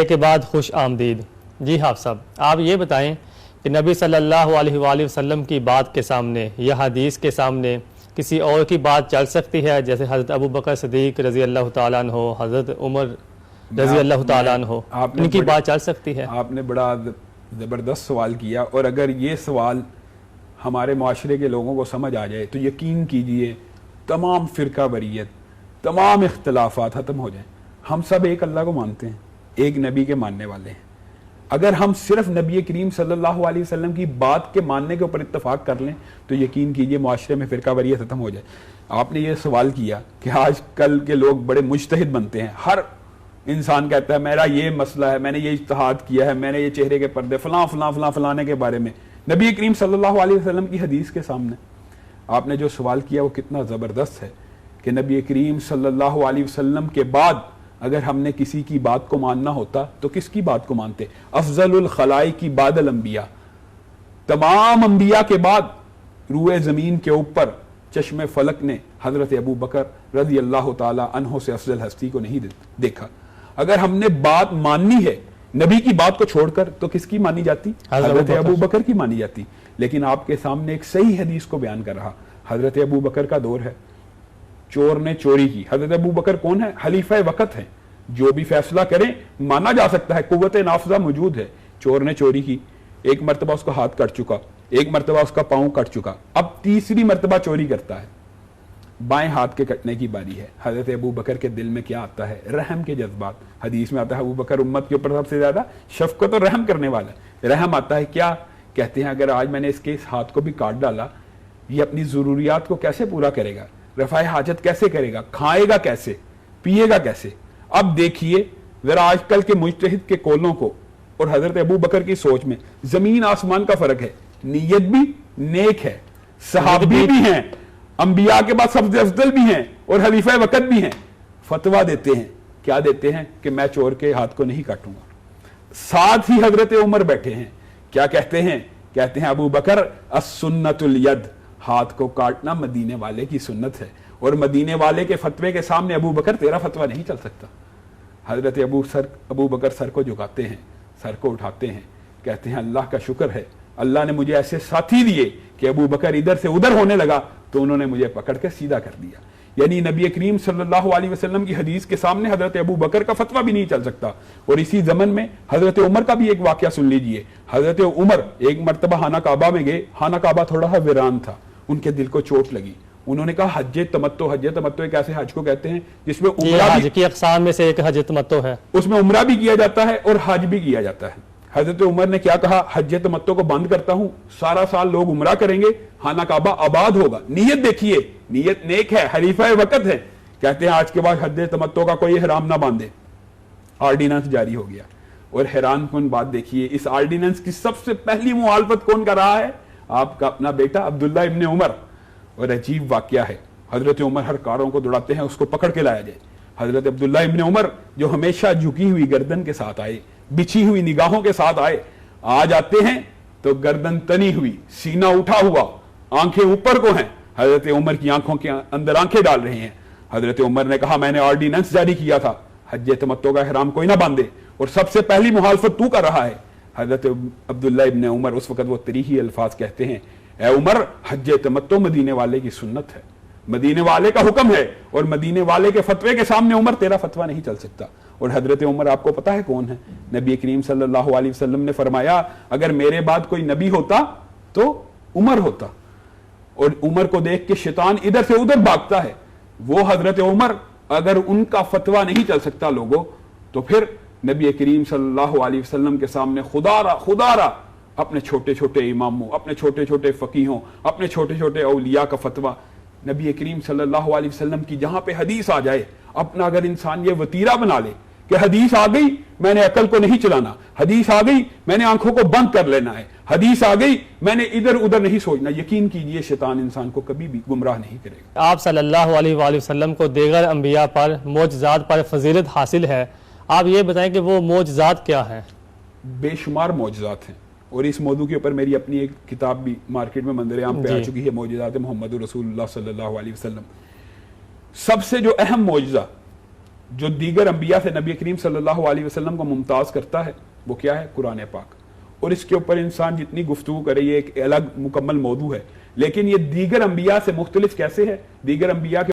کے بعد خوش آمدید۔ جی حافظ صاحب، آپ یہ بتائیں کہ نبی صلی اللہ علیہ وآلہ وسلم کی بات کے سامنے یا حدیث کے سامنے کسی اور کی بات چل سکتی ہے؟ جیسے حضرت ابو بکر صدیق رضی اللہ تعالیٰ عنہ، حضرت عمر رضی اللہ تعالیٰ عنہ، ان کی بات چل سکتی ہے؟ آپ نے بڑا زبردست سوال کیا، اور اگر یہ سوال ہمارے معاشرے کے لوگوں کو سمجھ آ جائے تو یقین کیجئے تمام فرقہ واریت، تمام اختلافات ختم ہو جائیں۔ ہم سب ایک اللہ کو مانتے ہیں، ایک نبی کے ماننے والے ہیں۔ اگر ہم صرف نبی کریم صلی اللہ علیہ وسلم کی بات کے ماننے کے اوپر اتفاق کر لیں تو یقین کیجئے معاشرے میں فرقہ واریت ختم ہو جائے۔ آپ نے یہ سوال کیا کہ آج کل کے لوگ بڑے مجتہد بنتے ہیں، ہر انسان کہتا ہے میرا یہ مسئلہ ہے، میں نے یہ اجتہاد کیا ہے، میں نے یہ چہرے کے پردے فلاں فلاں فلاں فلانے کے بارے میں۔ نبی کریم صلی اللہ علیہ وسلم کی حدیث کے سامنے آپ نے جو سوال کیا وہ کتنا زبردست ہے کہ نبی کریم صلی اللہ علیہ وسلم کے بعد اگر ہم نے کسی کی بات کو ماننا ہوتا تو کس کی بات کو مانتے؟ افضل الخلائق کی بعد الانبیاء، تمام انبیاء کے بعد روئے زمین کے اوپر چشم فلک نے حضرت ابو بکر رضی اللہ تعالی عنہ سے افضل ہستی کو نہیں دیکھا۔ اگر ہم نے بات ماننی ہے نبی کی بات کو چھوڑ کر تو کس کی مانی جاتی؟ حضرت ابو بکر کی مانی جاتی۔ لیکن آپ کے سامنے ایک صحیح حدیث کو بیان کر رہا، حضرت ابو بکر کا دور ہے، چور نے چوری کی۔ حضرت ابو بکر کون ہے؟ خلیفہ وقت ہے، جو بھی فیصلہ کریں مانا جا سکتا ہے، قوت نافذہ موجود ہے۔ چور نے چوری کی، ایک مرتبہ اس کا ہاتھ کٹ چکا، ایک مرتبہ اس کا پاؤں کٹ چکا، اب تیسری مرتبہ چوری کرتا ہے، بائیں ہاتھ کے کٹنے کی باری ہے۔ حضرت ابو بکر کے دل میں کیا آتا ہے؟ رحم کے جذبات۔ حدیث میں آتا ہے ابو بکر امت کے اوپر سب سے زیادہ شفقت اور رحم کرنے والا ہے۔ رحم آتا ہے، کیا کہتے ہیں اگر آج میں نے اس کے اس ہاتھ کو بھی کاٹ ڈالا، یہ اپنی ضروریات کو کیسے پورا کرے گا؟ رفع حاجت کیسے کرے گا؟ کھائے گا کیسے؟ پیے گا کیسے؟ اب دیکھیے ذرا آج کل کے مجتہد کے قولوں کو اور حضرت ابو بکر کی سوچ میں زمین آسمان کا فرق ہے۔ نیت بھی نیک ہے، صحابی بھی ہیں، انبیاء کے بعد سب سے افضل بھی ہیں اور خلیفہ وقت بھی ہیں، فتویٰ دیتے ہیں۔ کیا دیتے ہیں؟ کہ میں چور کے ہاتھ کو نہیں کاٹوں گا۔ ساتھ ہی حضرت عمر بیٹھے ہیں، کیا کہتے ہیں؟ کہتے ہیں ابو بکر السنت الید، ہاتھ کو کاٹنا مدینے والے کی سنت ہے، اور مدینے والے کے فتوے کے سامنے ابو بکر تیرا فتویٰ نہیں چل سکتا۔ حضرت ابو بکر سر کو جھکاتے ہیں، سر کو اٹھاتے ہیں، کہتے ہیں اللہ کا شکر ہے، اللہ نے مجھے ایسے ساتھی دیے کہ ابو بکر ادھر سے ادھر ہونے لگا تو انہوں نے مجھے پکڑ کے سیدھا کر دیا۔ یعنی نبی کریم صلی اللہ علیہ وسلم کی حدیث کے سامنے حضرت ابو بکر کا فتویٰ بھی نہیں چل سکتا۔ اور اسی زمن میں حضرت عمر کا بھی ایک واقعہ سن لیجئے۔ حضرت عمر ایک مرتبہ خانہ کعبہ میں گئے، خانہ کعبہ تھوڑا سا ویران تھا، ان کے دل کو چوٹ لگی، انہوں نے کہا حج تمتع ایک ایسے حج کو کہتے ہیں جس میں عمرہ حج کی اقسام میں سے ایک حج تمتع ہے، اس میں عمرہ بھی کیا جاتا ہے اور حج بھی کیا جاتا ہے۔ حضرت عمر نے کیا کہا؟ حج تمتع کو بند کرتا ہوں، سارا سال لوگ عمرہ کریں گے، خانہ کعبہ آباد ہوگا۔ نیت دیکھیے، نیت نیک ہے، خلیفہ وقت ہے، کہتے ہیں آج کے بعد حج تمتع کا کوئی احرام نہ باندھے۔ آرڈیننس جاری ہو گیا، اور حیران کن بات دیکھیے، اس آرڈیننس کی سب سے پہلی مخالفت کون کر رہا ہے؟ آپ کا اپنا بیٹا عبداللہ ابن عمر۔ اور عجیب واقعہ ہے، حضرت عمر ہر کاروں کو دوڑاتے ہیں اس کو پکڑ کے لایا جائے۔ حضرت عبداللہ ابن عمر جو ہمیشہ جھکی ہوئی گردن کے ساتھ آئے، بچھی ہوئی نگاہوں کے ساتھ آئے، آج آتے ہیں تو گردن تنی ہوئی، سینہ اٹھا ہوا، آنکھیں اوپر کو ہیں، حضرت عمر کی آنکھوں کے اندر آنکھیں ڈال رہے ہیں۔ حضرت عمر نے کہا میں نے آرڈیننس جاری کیا تھا حج تمتع کا احرام کوئی نہ باندھے، اور سب سے پہلی مخالفت تو کر رہا ہے۔ حضرت عبداللہ ابن عمر اس وقت وہ تریحی الفاظ کہتے ہیں، اے عمر حج تمتع مدینے والے کی سنت ہے، مدینے والے کا حکم ہے، اور مدینے والے کے فتوے کے سامنے عمر تیرا فتویٰ نہیں چل سکتا۔ اور حضرت عمر آپ کو پتا ہے کون ہے؟ نبی کریم صلی اللہ علیہ وسلم نے فرمایا اگر میرے بعد کوئی نبی ہوتا تو عمر ہوتا، اور عمر کو دیکھ کے شیطان ادھر سے ادھر بھاگتا ہے۔ وہ حضرت عمر اگر ان کا فتویٰ نہیں چل سکتا لوگوں، تو پھر نبی کریم صلی اللہ علیہ وسلم کے سامنے خدا را اپنے چھوٹے چھوٹے اماموں، اپنے چھوٹے چھوٹے فقیہوں، اپنے چھوٹے چھوٹے اولیاء کا فتویٰ نبی کریم صلی اللہ علیہ وسلم کی جہاں پہ حدیث آ جائے، اپنا اگر انسان یہ وتیرہ بنا لے کہ حدیث آ گئی میں نے عقل کو نہیں چلانا، حدیث آ گئی میں نے آنکھوں کو بند کر لینا ہے، حدیث آ گئی میں نے ادھر ادھر نہیں سوچنا، یقین کیجئے شیطان انسان کو کبھی بھی گمراہ نہیں کرے گا۔ آپ صلی اللہ علیہ وآلہ وسلم کو دیگر انبیاء پر معجزات پر فضیلت حاصل ہے، آپ یہ بتائیں کہ وہ معجزات کیا ہیں؟ بے شمار معجزات ہیں، اور اس موضوع کے اوپر میری اپنی ایک کتاب بھی مارکیٹ میں منظر عام پہ آ چکی ہے، معجزات محمد رسول اللہ صلی اللہ علیہ وسلم۔ سب سے جو اہم معجزہ جو دیگر انبیاء سے نبی کریم صلی اللہ علیہ وسلم کو ممتاز کرتا ہے وہ کیا ہے؟ قرآن پاک. اور اس کے اوپر انسان جتنی گفتگو کرے یہ ایک الگ مکمل موضوع ہے، لیکن یہ دیگر انبیاء سے مختلف کیسے ہے؟ دیگر انبیاء کے